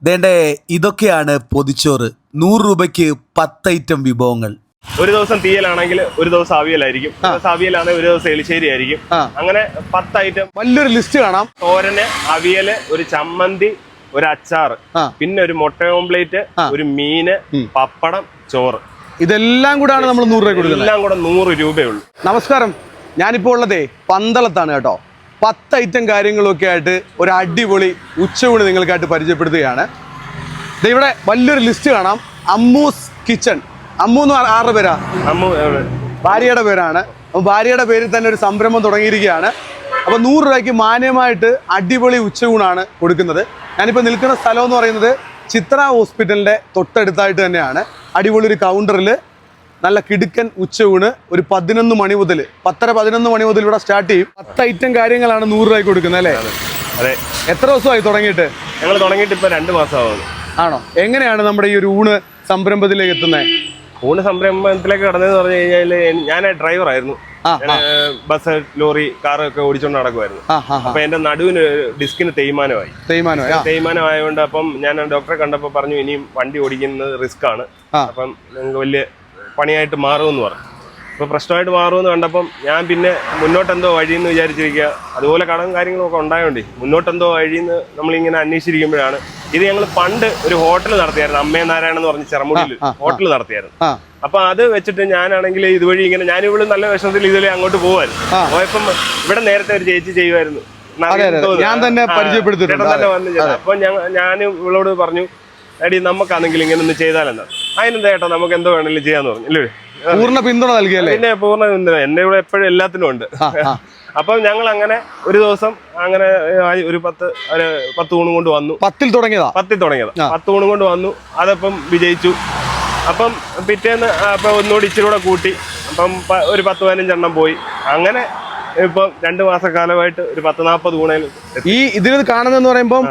ദേണ്ടേ ഇതൊക്കെയാണ് പൊതിച്ചോറ്. 100 രൂപയ്ക്ക് 10 ഐറ്റം വിഭവങ്ങൾ. ഒരു ദിവസം തീയലാണെങ്കിൽ ഒരു ദിവസം അവിയലായിരിക്കും, അവിയലാണെങ്കിൽ ഒരു ദിവസം എലിശ്ശേരി ആയിരിക്കും. അങ്ങനെ 10 ഐറ്റം വലിയൊരു ലിസ്റ്റ് കാണാം. തോരന്, അവിയല്, ഒരു ചമ്മന്തി, ഒരു അച്ചാറ്, പിന്നെ ഒരു മുട്ട ഓംപ്ലേറ്റ്, ഒരു മീന്, പപ്പടം, ചോറ്. ഇതെല്ലാം കൂടാണ് നമ്മൾ 100 രൂപ കൊടുക്കുന്നത്. എല്ലാം കൂടെ 100 രൂപയുള്ളൂ. നമസ്കാരം, ഞാനിപ്പോൾ ഉള്ളതേ പന്തളത്താണ് കേട്ടോ. 10 ഐറ്റം കാര്യങ്ങളൊക്കെ ആയിട്ട് ഒരു അടിപൊളി ഉച്ചയൂണ് നിങ്ങൾക്കായിട്ട് പരിചയപ്പെടുത്തുകയാണ്. ഇവിടെ വലിയൊരു ലിസ്റ്റ് കാണാം. അമ്മൂസ് കിച്ചൺ. അമ്മു എന്ന് ആരുടെ പേരാ? ഭാര്യയുടെ പേരാണ്. അപ്പോൾ ഭാര്യയുടെ പേരിൽ തന്നെ ഒരു സംരംഭം തുടങ്ങിയിരിക്കുകയാണ്. അപ്പോൾ 100 രൂപയ്ക്ക് മാന്യമായിട്ട് അടിപൊളി ഉച്ചയൂണാണ് കൊടുക്കുന്നത്. ഞാനിപ്പോൾ നിൽക്കുന്ന സ്ഥലം എന്ന് പറയുന്നത് ചിത്ര ഹോസ്പിറ്റലിൻ്റെ തൊട്ടടുത്തായിട്ട് തന്നെയാണ്. അടിപൊളി ഒരു കൗണ്ടറിൽ നല്ല കിടുക്കൻ ഉച്ചയൂണ് ഒരു 11 മണി മുതൽ 10-11 മണി മുതൽ ഇവിടെ സ്റ്റാർട്ട് ചെയ്യും. 10 ഐറ്റം കാര്യങ്ങളാണ് 100 രൂപയ്ക്ക് കൊടുക്കുന്നത് അല്ലേ? അതെ. എത്ര ദിവസമായി തുടങ്ങിയിട്ട്? ഞങ്ങൾ തുടങ്ങിയിട്ട് ഇപ്പോൾ 2 മാസമാവുന്നു. ആണോ? എങ്ങനെയാണ് നമ്മുടെ ഈ ഒരു ഊണ് സംരംഭത്തിലേക്ക് എത്തുന്നത്? ഊണ് സംരംഭത്തിലേക്ക് കടന്നതെന്ന് പറഞ്ഞു കഴിഞ്ഞാൽ ഞാൻ ഡ്രൈവറായിരുന്നു. ബസ്, ലോറി, കാറൊക്കെ ഓടിച്ചോണ്ട് നടക്കുമായിരുന്നു. അപ്പൊ എന്റെ നടുവിന് ഡിസ്കിന് തേയ്മാനമായതുകൊണ്ട് അപ്പം ഞാൻ ഡോക്ടറെ കണ്ടപ്പോൾ പറഞ്ഞു ഇനിയും വണ്ടി ഓടിക്കുന്നത് റിസ്ക് ആണ്, അപ്പം നിങ്ങൾക്ക് വലിയ പണിയായിട്ട് മാറുമെന്ന് പറഞ്ഞു. അപ്പോൾ പ്രശ്നമായിട്ട് മാറുമെന്ന് കണ്ടപ്പം ഞാൻ പിന്നെ മുന്നോട്ടെന്തോ വഴിയെന്ന് വിചാരിച്ചിരിക്കുക. അതുപോലെ കടം കാര്യങ്ങളൊക്കെ ഉണ്ടായോണ്ടേ മുന്നോട്ടെന്തോ വഴിയെന്ന് നമ്മളിങ്ങനെ അന്വേഷിച്ചിരിക്കുമ്പോഴാണ് ഇത് ഞങ്ങൾ പണ്ട് ഒരു ഹോട്ടൽ നടത്തിയായിരുന്നു. അമ്മേ നാരായണ എന്ന് പറഞ്ഞ് ചെറുമുടിയിൽ ഹോട്ടൽ നടത്തിയായിരുന്നു. അപ്പൊ അത് വെച്ചിട്ട് ഞാനാണെങ്കിൽ ഇതുവഴി ഇങ്ങനെ ഞാനിവിടെ നല്ല വിഷമത്തിൽ ഇതിലെ അങ്ങോട്ട് പോവായിരുന്നു. പോയപ്പം ഇവിടെ നേരത്തെ ഒരു ചേച്ചി ചെയ്യുമായിരുന്നു, ഞാൻ തന്നെ പരിചയപ്പെടുത്തിയിട്ടുണ്ട്. അപ്പൊ ഞാൻ ഇവളോട് പറഞ്ഞു, എടി നമുക്കാണെങ്കിൽ ഇങ്ങനെ ഒന്ന് ചെയ്താലെന്നാ. അതിനെന്താ ചേട്ടാ നമുക്ക് എന്തോ വേണമെങ്കിലും ചെയ്യാന്ന് പറഞ്ഞു. ഇല്ലേ, പൂർണ്ണ പിന്തുണ നൽകിയല്ലേ? പിന്നെ പൂർണ്ണ പിന്തുണ എന്റെ ഇവിടെ എപ്പോഴും എല്ലാത്തിനും ഉണ്ട്. അപ്പം ഞങ്ങൾ അങ്ങനെ ഒരു ദിവസം അങ്ങനെ ഒരു 10 ഊണും കൊണ്ട് വന്നു. 10 തുടങ്ങിയതാ 10 ഊണും കൊണ്ട് വന്നു. അതപ്പം വിജയിച്ചു. അപ്പം പിറ്റേന്ന് അപ്പൊ ഒന്നുകൂടി ഇച്ചിരി കൂടെ കൂട്ടി. അപ്പം ഒരു 10-15 എണ്ണം പോയി. അങ്ങനെ ഇപ്പം 2 മാസക്കാലമായിട്ട് ഒരു 10-40 ഊണയിൽ. ഈ ഇതിന് കാണുന്നതെന്ന് പറയുമ്പോൾ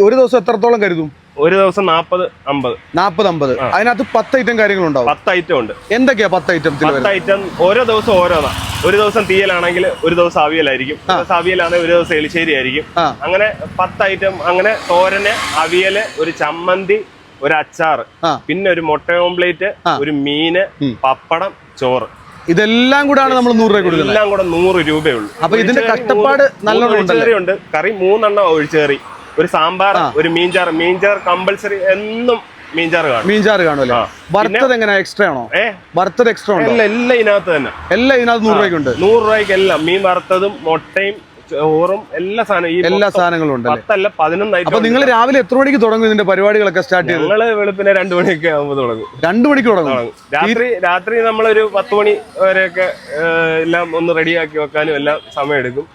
ഒരു ദിവസം എത്രത്തോളം കരുതും? ഒരു ദിവസം 40-50. അതിനകത്ത് 10 ഐറ്റം കാര്യങ്ങളുണ്ടാവും. 10 ഐറ്റം ഉണ്ട്. എന്തൊക്കെയാ 10 ഐറ്റം? 10 ഐറ്റം ഓരോ ദിവസം ഓരോന്നാ. ഒരു ദിവസം തീയലാണെങ്കിൽ ഒരു ദിവസം അവിയലായിരിക്കും, അവിയലാണെങ്കിൽ ഒരു ദിവസം എലിശ്ശേരി ആയിരിക്കും. അങ്ങനെ 10 ഐറ്റം. അങ്ങനെ തോരന്, അവിയല്, ഒരു ചമ്മന്തി, ഒരു അച്ചാറ്, പിന്നെ ഒരു മുട്ട ഓംപ്ലേറ്റ്, ഒരു മീന്, പപ്പടം, ചോറ്. ഇതെല്ലാം കൂടാണ് നമ്മൾ 100 രൂപ കൊടുക്കുന്നത്. എല്ലാം കൂടെ 100 രൂപയുള്ളൂ. അപ്പൊ ഇതിന്റെ കഷ്ടപ്പാട് നല്ലോണം ഉണ്ട്. കറി 3 എണ്ണം ഒഴിച്ചേറി, ഒരു സാമ്പാർ, ഒരു മീൻചാർ കമ്പൽസറി. എന്നും മീൻചാറ് കാണുമല്ലോ. വറുത്തത് എങ്ങനെ? എക്സ്ട്രാ ആണോ? വറുത്തത് എക്സ്ട്രാ ഉണ്ടോ? എല്ലാം ഇതിനകത്ത് തന്നെ. എല്ലാം ഇതിനകത്ത് 100 രൂപയ്ക്കുണ്ട്. 100 രൂപയ്ക്ക് എല്ലാം. മീൻ വറുത്തതും മുട്ടയും ചോറും എല്ലാ സാധനങ്ങളും ഉണ്ട്. 10 അല്ല 11 അപ്പൊ നിങ്ങൾ രാവിലെ എത്ര മണിക്ക് തുടങ്ങും ഇതിന്റെ പരിപാടികളൊക്കെ സ്റ്റാർട്ട് ചെയ്ത്? ഞങ്ങള് വെളുപ്പിനെ 2 മണിയൊക്കെ ആകുമ്പോൾ തുടങ്ങും. 2 മണിക്ക് തുടങ്ങും. രാത്രി നമ്മളൊരു 10 മണി വരെയൊക്കെ എല്ലാം ഒന്ന് റെഡിയാക്കി വെക്കാനും എല്ലാം സമയം എടുക്കും.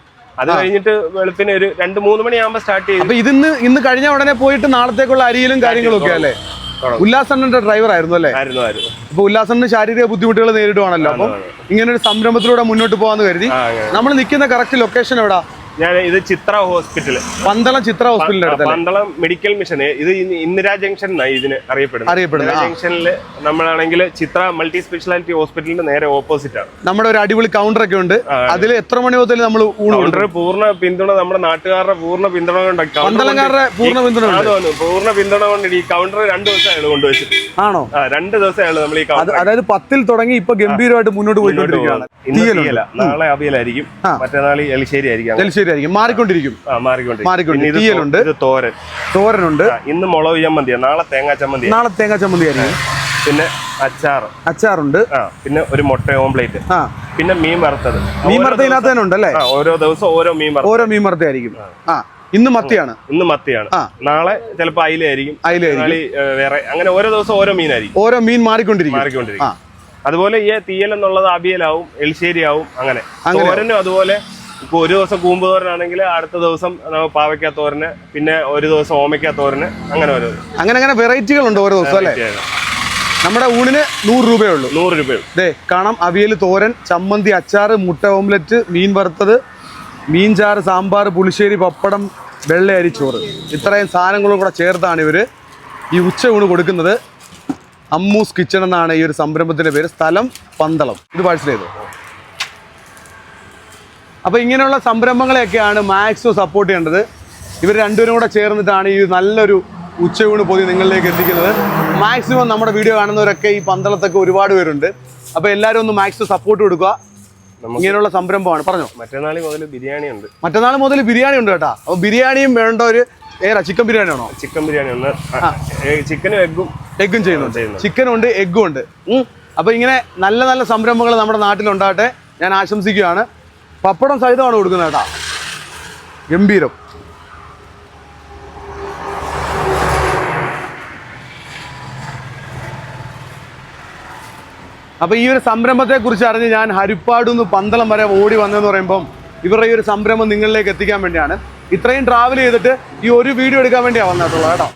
അത് കഴിഞ്ഞിട്ട് വെളുപ്പിന് ഒരു 2-3 മണിയാകുമ്പോൾ സ്റ്റാർട്ട് ചെയ്യും. അപ്പൊ ഇന്ന് കഴിഞ്ഞ ഉടനെ പോയിട്ട് നാളത്തേക്കുള്ള അരിയിലും കാര്യങ്ങളും ഒക്കെ അല്ലേ? ഉല്ലാസണ്ണന്റെ ഡ്രൈവർ ആയിരുന്നു അല്ലേ? അപ്പൊ ഉല്ലാസണ്ണന് ശാരീരിക ബുദ്ധിമുട്ടുകൾ നേരിടുവാണല്ലോ. അപ്പൊ ഇങ്ങനെ ഒരു സംരംഭത്തിലൂടെ മുന്നോട്ട് പോകാന്ന് കരുതി. നമ്മൾ നിൽക്കുന്ന കറക്റ്റ് ലൊക്കേഷൻ എവിടാ? ഇത് ചിത്ര ഹോസ്പിറ്റൽ, പന്തളം ചിത്ര ഹോസ്പിറ്റലിന്റെ അടുത്ത്. Pandalam medical mission. ഇത് ഇന്ദിരാ ജംഗ്ഷൻ എന്നാണ് ഇതിന് അറിയപ്പെടുന്നത്. ജംഗ്ഷനിൽ നമ്മളാണെങ്കിൽ ചിത്ര മൾട്ടി സ്പെഷ്യാലിറ്റി ഹോസ്പിറ്റലിന്റെ നേരെ ഓപ്പോസിറ്റ് ആണ്. നമ്മുടെ ഒരു അടിപൊളി കൗണ്ടർ ഒക്കെ ഉണ്ട്. അതിൽ എത്ര മണി മുതൽ നമ്മൾ പൂർണ്ണ പിന്തുണ, നമ്മുടെ നാട്ടുകാരുടെ പൂർണ്ണ പിന്തുണ കൊണ്ട്, പന്തളംകാരുടെ പൂർണ്ണ പിന്തുണ കൊണ്ട് ഈ കൗണ്ടർ 2 ദിവസമായാണ് കൊണ്ടുവച്ചിട്ട്. ആണോ? 2 ദിവസമാണ് നമ്മൾ ഈ കൗണ്ടർ. അതായത് 10 തുടങ്ങി ഇപ്പൊ ഗംഭീരമായിട്ട് മുന്നോട്ട് പോയിക്കൊണ്ടിരിക്കുകയാണ്. നാളെ അവിയലായിരിക്കും, മറ്റന്നാൾ എലിശ്ശേരി ആയിരിക്കും. മാറിക്കൊണ്ടിരിക്കും. തീയലുണ്ട്, തോരനുണ്ട്, ഇന്ന് മുളക് ചമ്മന്തിയാണ്, നാളെ തേങ്ങാ ചമ്മന്തി ആയിരിക്കും. പിന്നെ അച്ചാറുണ്ട്, പിന്നെ ഒരു മുട്ട ഓംപ്ലേറ്റ്, പിന്നെ മീൻ വറുത്തത്. ഇതിനകത്ത് തന്നെ ഉണ്ടല്ലേ? ഓരോ ദിവസം ഓരോ മീൻ വറുത്തായിരിക്കും. ഇന്ന് മത്തിയാണ്. നാളെ ചിലപ്പോ അയിലായിരിക്കും, വേറെ. അങ്ങനെ ഓരോ ദിവസം ഓരോ മീനായിരിക്കും. ഓരോ മീൻ മാറിക്കൊണ്ടിരിക്കും. അതുപോലെ ഈ തീയൽ എന്നുള്ളത് അവിയലാവും, എലിശ്ശേരി ആവും. അങ്ങനെ തോരനും അതുപോലെ. ഇപ്പൊ ഒരു ദിവസം കൂമ്പ് തോരനാണെങ്കിൽ അടുത്ത ദിവസം പാവയ്ക്ക തോരന്, പിന്നെ ഒരു ദിവസം ഓമയ്ക്ക തോരന്. അങ്ങനെ വെറൈറ്റികളുണ്ട് ഓരോ ദിവസം അല്ലേ? നമ്മുടെ ഊണിന് 100 രൂപയുള്ളൂ. 100 രൂപയുള്ളൂ. കാണാം. അവിയൽ, തോരൻ, ചമ്മന്തി, അച്ചാറ്, മുട്ട ഓംലെറ്റ്, മീൻ വറുത്തത്, മീൻചാറ്, സാമ്പാർ, പുളിശ്ശേരി, പപ്പടം, വെള്ള അരിച്ചോറ്. ഇത്രയും സാധനങ്ങളും കൂടെ ചേർത്താണ് ഇവര് ഈ ഉച്ചയൂണ് കൊടുക്കുന്നത്. അമ്മൂസ് കിച്ചൺ എന്നാണ് ഈ ഒരു സംരംഭത്തിന്റെ പേര്. സ്ഥലം പന്തളം. ഇത് പാഴ്സൽ ചെയ്തു. അപ്പോൾ ഇങ്ങനെയുള്ള സംരംഭങ്ങളെയൊക്കെയാണ് മാക്സിമം സപ്പോർട്ട് ചെയ്യേണ്ടത്. ഇവർ രണ്ടുപേരും കൂടെ ചേർന്നിട്ടാണ് ഈ നല്ലൊരു ഉച്ചയൂണ് പൊതി നിങ്ങളിലേക്ക് എത്തിക്കുന്നത്. മാക്സിമം നമ്മുടെ വീഡിയോ കാണുന്നവരൊക്കെ ഈ പന്തളത്തൊക്കെ ഒരുപാട് പേരുണ്ട്. അപ്പോൾ എല്ലാവരും ഒന്ന് മാക്സിമം സപ്പോർട്ട് കൊടുക്കുക. ഇങ്ങനെയുള്ള സംരംഭമാണ്. പറഞ്ഞോ. മറ്റന്നാൾ മുതൽ ബിരിയാണി ഉണ്ട്. മറ്റന്നാൾ മുതൽ ബിരിയാണി ഉണ്ട് കേട്ടോ. അപ്പോൾ ബിരിയാണിയും വേണ്ട ഒരു ചിക്കൻ ബിരിയാണി ആണോ? ചിക്കൻ ബിരിയാണി ഉണ്ട്. ചിക്കനും എഗ്ഗും ചെയ്യുന്നുണ്ട്. ചിക്കനും ഉണ്ട്, എഗ്ഗും ഉണ്ട്. അപ്പോൾ ഇങ്ങനെ നല്ല നല്ല സംരംഭങ്ങൾ നമ്മുടെ നാട്ടിലുണ്ടാകട്ടെ ഞാൻ ആശംസിക്കുകയാണ്. പപ്പടം സഹിതമാണ് കൊടുക്കുന്നത് കേട്ടോ. ഗംഭീരം. അപ്പോൾ ഈ ഒരു സംരംഭത്തെക്കുറിച്ച് അറിഞ്ഞ് ഞാൻ ഹരിപ്പാടുന്ന് പന്തളം വരെ ഓടി വന്നതെന്ന് പറയുമ്പം ഇവരുടെ ഈ ഒരു സംരംഭം നിങ്ങളിലേക്ക് എത്തിക്കാൻ വേണ്ടിയാണ്. ഇത്രയും ട്രാവൽ ചെയ്തിട്ട് ഈ ഒരു വീഡിയോ എടുക്കാൻ വേണ്ടിയാണ് വന്നിട്ടുള്ളത് കേട്ടോ.